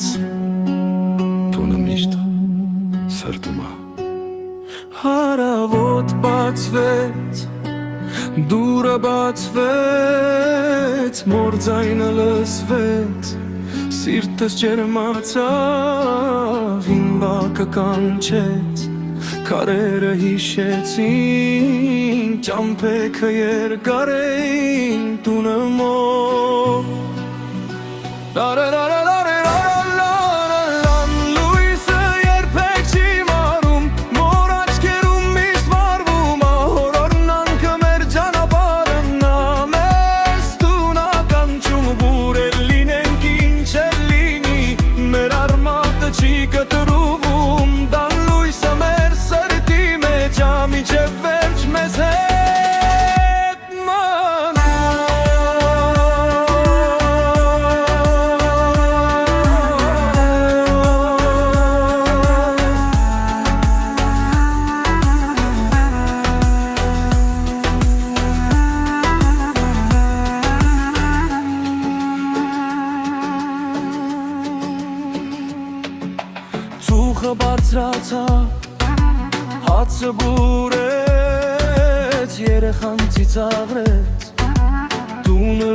բացվեց, տունը միշտ սրտում է։ Հարավոտ բացվեց, դուրը բացվեց, մոր ձայնը լսվեց, սիրտս ջերմացավ, իմ բակը կանչեց, քարերը հիշեցին, ճամփեքը երկար էին տունը մոտ։ Ծուխը բարձրացավ, հացը բուրեց, երեխան ծիծաղրեց, տունը